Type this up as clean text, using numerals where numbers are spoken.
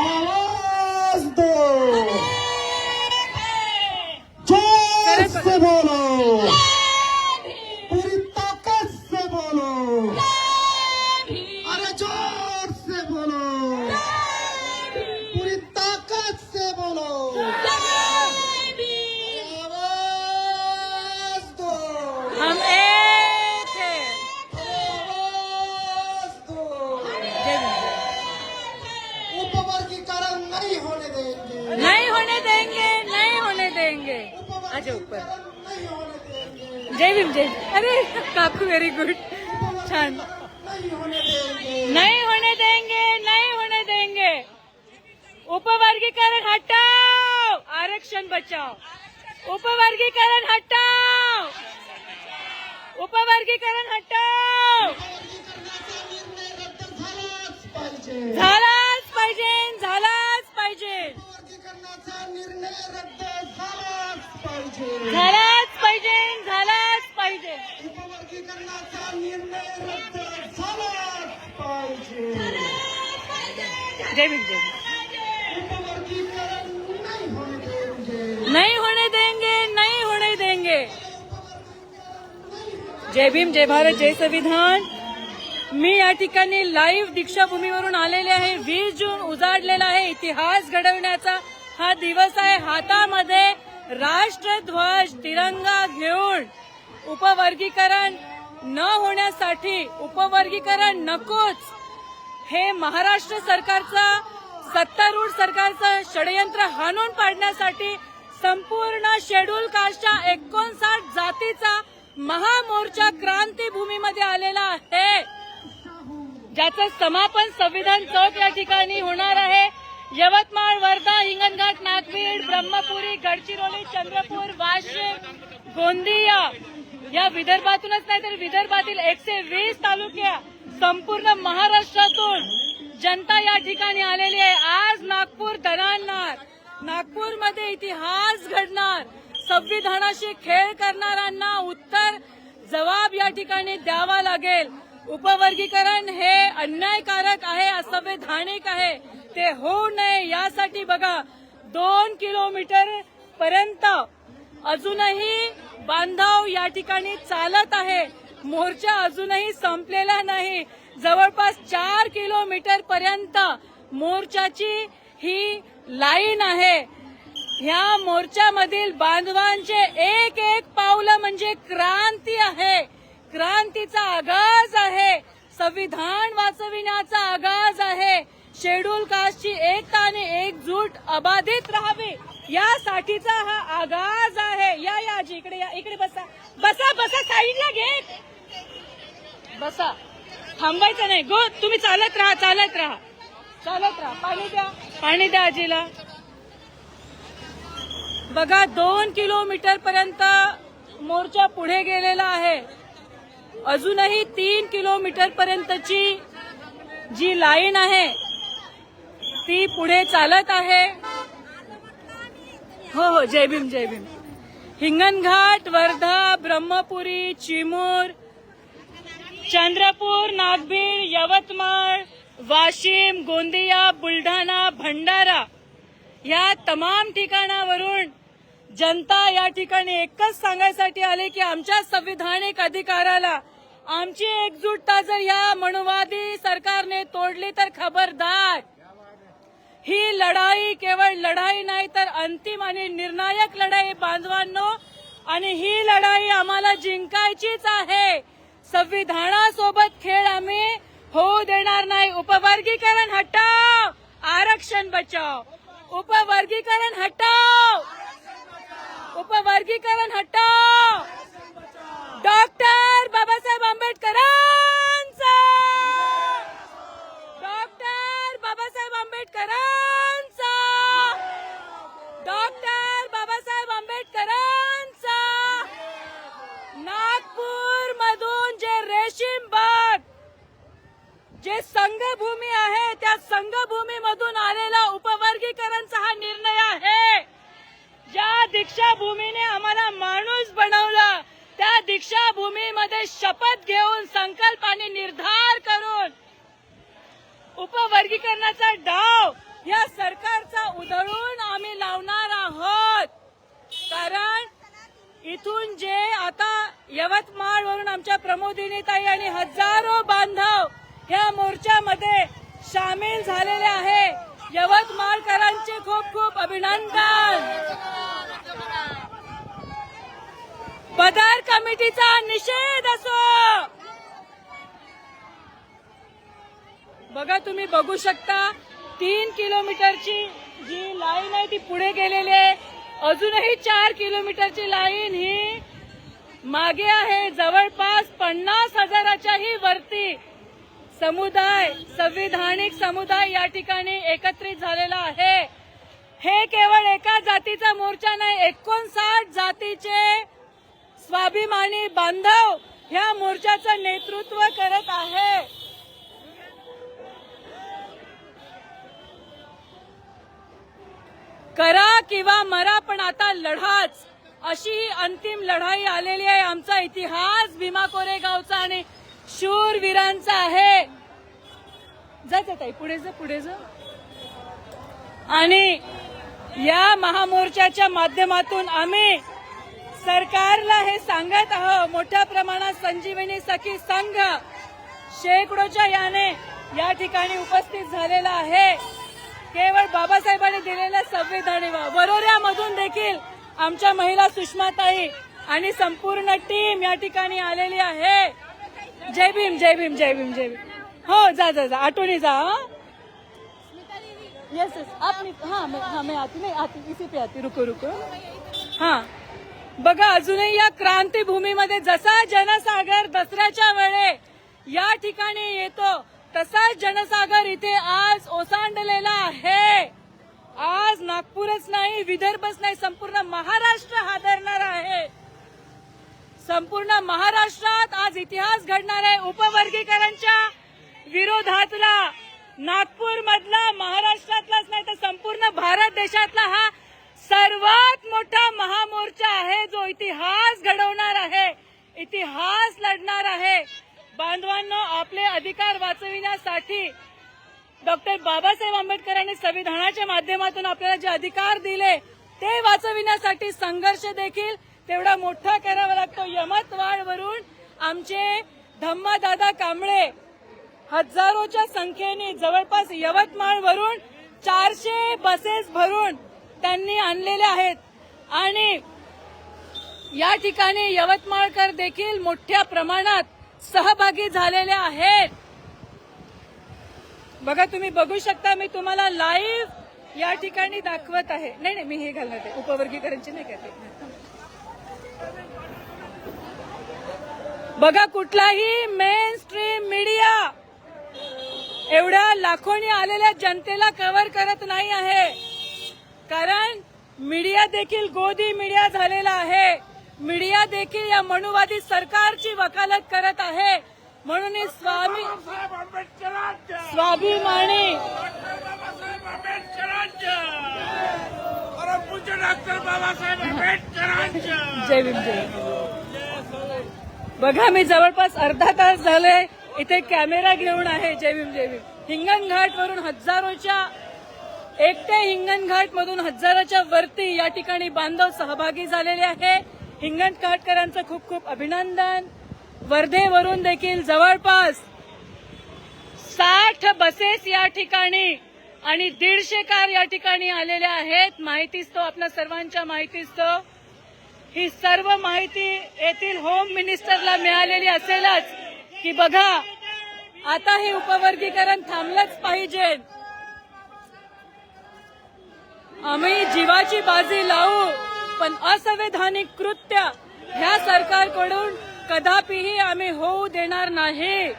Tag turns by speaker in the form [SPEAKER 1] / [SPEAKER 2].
[SPEAKER 1] आवाज दो, जोर से बोलो, पूरी ताकत से बोलो, अरे जोर से बोलो, पूरी ताकत से बोलो, आवाज दो,
[SPEAKER 2] हम एक हैं।
[SPEAKER 1] आवाज दो, उपवर्गीकरण नहीं होने देंगे,
[SPEAKER 2] नहीं होने देंगे, नहीं होने देंगे। अच्छा ऊपर
[SPEAKER 1] नहीं होने देंगे,
[SPEAKER 2] जय भीम जय। अरे काकू व्हेरी गुड, छान।
[SPEAKER 1] नहीं होने देंगे,
[SPEAKER 2] नहीं होने देंगे, नहीं होने देंगे। उपवर्गीकरण हटाओ, आरक्षण बचाओ। उपवर्गीकरण हटाओ, उपवर्गीकरण हटाओ।
[SPEAKER 1] उपवर्गीकरणाचा निर्णय रद्द झालाच पाहिजे,
[SPEAKER 2] झालाच पाहिजे, झालाच पाहिजे,
[SPEAKER 1] उपवर्गीकरणाचा निर्णय रद्द झालाच पाहिजे,
[SPEAKER 2] झालाच पाहिजे, झालाच पाहिजे।
[SPEAKER 1] उपवर्गीकरणाचा निर्णय रद्द झालाच पाहिजे,
[SPEAKER 2] जय भीम जय भीम।
[SPEAKER 1] उपवर्गीकरण नहीं होने देंगे,
[SPEAKER 2] नहीं होने देंगे, नहीं होने देंगे। जय भीम जय भारत जय संविधान। मी या ठिकाणी लाईव्ह दीक्षाभूमीवरून आलेले आहे। 20 जून उजाडलेला आहे, इतिहास घडवण्याचा हा दिवस आहे। हातामध्ये राष्ट्रध्वज तिरंगा घेऊन उपवर्गीकरण न होण्यासाठी, उपवर्गीकरण नकोच हे महाराष्ट्र सरकारचा, सत्तारूढ सरकारचं षडयंत्र हाणून पाडण्यासाठी संपूर्ण शेड्यूल कास्टच्या 59 जातीचा महामोर्चा क्रांतीभूमीमध्ये आलेला आहे, ज्याचं समापन संविधान चौक या ठिकाणी होणार आहे। यवतमाळ, वर्धा, हिंगणघाट, नागभीड, ब्रह्मपुरी, गडचिरोली, चंद्रपूर, वाशिम, गोंदिया या विदर्भातूनच नाही तर विदर्भातील 120 तालुक्या, संपूर्ण महाराष्ट्रातून जनता या ठिकाणी आलेली आहे। आज नागपूर दणाणणार, नागपूरमध्ये इतिहास घडणार, संविधानाशी खेळ करणाऱ्यांना उत्तर जबाब या ठिकाणी द्यावा लागेल। उपवर्गीकरण हे अन्यायकारक आहे, असंवैधानिक आहे, ते होऊ नये यासाठी बघा 2 किलोमीटर पर्यंत अजूनही बांधव या ठिकाणी चालत आहे। मोर्चा अजूनही संपलेला नाही, जवळपास 4 किलोमीटर पर्यंत मोर्चाची ही लाईन आहे। ह्या मोर्चामधील बांधवांचे एक एक पावलं म्हणजे क्रांती आहे, क्रांतीचा आगाज आहे, संविधान वाचविण्याचा आगाज आहे। शेड्यूल कास्टची एकता आणि एकजूट अबाधित राहावी यासाठीचा हा आगाज आहे। या या आजी इकडे या, इकडे बसा बसा बसा, साईडला घे, बसा, थांबायचं नाही। गो तुम्ही चालत राहा, चालत राहा, चालत राहा। पाणी द्या, पाणी द्या आजीला। बघा 2 किलोमीटर पर्यंत मोर्चा पुढे गेलेला आहे, अजूनही 3 किलोमीटर पर्यंतची जी लाईन आहे ती पुढे चालत आहे। हो हो, जय भीम जय भीम। हिंगणघाट, वर्धा, ब्रह्मपुरी, चिमूर, चंद्रपूर, नागभीड, यवतमाळ, वाशिम, गोंदिया, बुलढाणा, भंडारा या तमाम ठिकाणावरून जनता या ठिकाणी एकच सांगायसाठी आले की आमच्या संविधानिक अधिकाराला, आमची एकजुटता जर या मनुवादी सरकारने तोडली तर खबरदार। ही लढाई केवळ लढाई नाही तर अंतिम आणि निर्णायक लढाई बांधवांनो, आणि ही लढाई आम्हाला जिंकायचीच आहे। संविधानासोबत खेळ आम्ही होऊ देणार नाही। उपवर्गीकरण हटाओ, आरक्षण बचाओ। उपवर्गीकरण हटाओ, उपवर्गीकरण हटाओ। डॉक्टर बाबासाहेब आंबेडकरांचा, डॉक्टर बाबासाहेब आंबेडकरांचा, डॉक्टर बाबासाहेब आंबेडकरांचा। नागपूर मधून जे रेशीम बाग, जे संघभूमी आहे, त्या संघभूमी मधून आलेला उपवर्गीकरणचा हा निर्णय आहे। ज्या दीक्षाभूमीने आम्हाला माणूस बनवला, त्या दीक्षाभूमीमध्ये शपथ घेऊन, संकल्प आणि निर्धार करून उपवर्गीकरणाचा डाव या सरकारचा उधळून आम्ही लावणार आहोत. कारण इथून जे आता यवतमाळ वरून आमच्या प्रमोदिनीताई आणि हजारो बांधव या मोर्चामध्ये सामील झालेले आहे. यवतमाळकरांचे खूप खूप अभिनंदन. पदार कमिटीचा निषेध असो. बघा तुम्ही बघू शकता 3 किलोमीटरची जी लाईन आहे ती पुढे गेलेली आहे. अजूनही 4 किलोमीटरची लाईन ही मागे आहे. जवळपास 50,000च्याही वरती समुदाय, संविधानिक समुदाय या ठिकाणी एकत्रित झालेला आहे. हे केवळ एका जातीचा मोर्चा नाही, 59 जातीचे स्वाभिमानी बांधव ह्या मोर्चाचं नेतृत्व करत आहे. करा किंवा मरा पण आता लढाच, अशी ही अंतिम लढाई आलेली आहे. आमचा इतिहास भीमा कोरेगावचा आणि शूरवीरांचा आहे. जायचं ताई पुढे जा, पुढे जा. आणि या महामोर्चाच्या माध्यमातून आम्ही सरकारला हे सांगत आहोत, मोठ्या प्रमाणात संजीवनी सखी संघ शेकडोच्या याने या ठिकाणी उपस्थित झालेला आहे. केवळ बाबासाहेबांनी दिलेल्या संविधानावर वरोऱ्यामधून देखील आमच्या महिला सुषमाताई आणि संपूर्ण टीम या ठिकाणी आलेली आहे. जय भीम, जय भीम, जय भीम, जय भीम. हो जा जा जा, आठवणी जा. यस यस, आप हाँ मैं आती, नहीं आती, इसी पे आती. रुको रुको. हाँ बघा, अजूनही या क्रांतीभूमीमध्ये जसा जनसागर दसऱ्याच्या वेळे या ठिकाणी येतो तसाच जनसागर इथे आज ओसांडलेला आहे. आज नागपूरच नाही, विदर्भच नाही, संपूर्ण महाराष्ट्र हादरणार आहे. संपूर्ण महाराष्ट्रात आज इतिहास घडणार आहे. उपवर्गीकरणच्या विरोधातला नागपूर मधला, महाराष्ट्रातलाच नाही तर संपूर्ण भारत देशातला हा सर्वात मोठा महामोर्चा आहे, जो इतिहास घडवणार आहे, इतिहास लढणार आहे. बांधवांनो, आपले अधिकार वाचविण्यासाठी डॉक्टर बाबासाहेब आंबेडकरांनी संविधानाच्या माध्यमातून आपल्याला जे अधिकार दिले ते वाचविण्यासाठी संघर्ष देखील तेवढा मोठा करावा लागतो. यवतमाळवरून आमचे धम्मादादा कांबळे हजारोच्या संख्येने जवळपास यवतमाळवरून 400 बसेस भरून त्यांनी आणलेल्या आहेत. आणि या ठिकाणी यवतमाळकर देखील मोठ्या प्रमाणात सहभागी झालेले आहेत. बघा तुम्ही बघू शकता, मी तुम्हाला लाईव्ह या ठिकाणी दाखवत आहे. नाही नाही, मी हे घालणार आहे, उपवर्गीकरणची नाही करते. बघा, कुठलाही मेन स्ट्रीम मीडिया एवढ्या लाखोनी आलेल्या जनतेला कव्हर करत नाही आहे. कारण मीडिया देखील गोदी मीडिया झालेला आहे. मीडिया देखील या मनुवादी सरकारची वकालत करत आहे. म्हणून स्वाभिमानी जय भीम, जय. बघा, मी जवळपास अर्धा तास झाले इथे कॅमेरा घेऊन आहे. जय भीम, जय भीम. हिंगणघाट वरून हजारोच्या, एकट्या हिंगणघाट मधून हजाराच्या वरती या ठिकाणी बांधव सहभागी झालेले आहे. हिंगणघाटकरांचं खूप खूप अभिनंदन. वर्धेवरून देखील जवळपास 60 बसेस या ठिकाणी आणि 150 कार या ठिकाणी आलेल्या आहेत. माहितीच तो, आपल्या सर्वांच्या माहितीच तो. ही सर्व माहिती येथील होम मिनिस्टरला मिळालेली असेलच की बघा, आता हे उपवर्गीकरण थांबलंच पाहिजे. आम्ही जीवाची बाजी लावू, पण असंवैधानिक कृत्य ह्या सरकारकडून कदापिही आम्ही होऊ देणार नाही.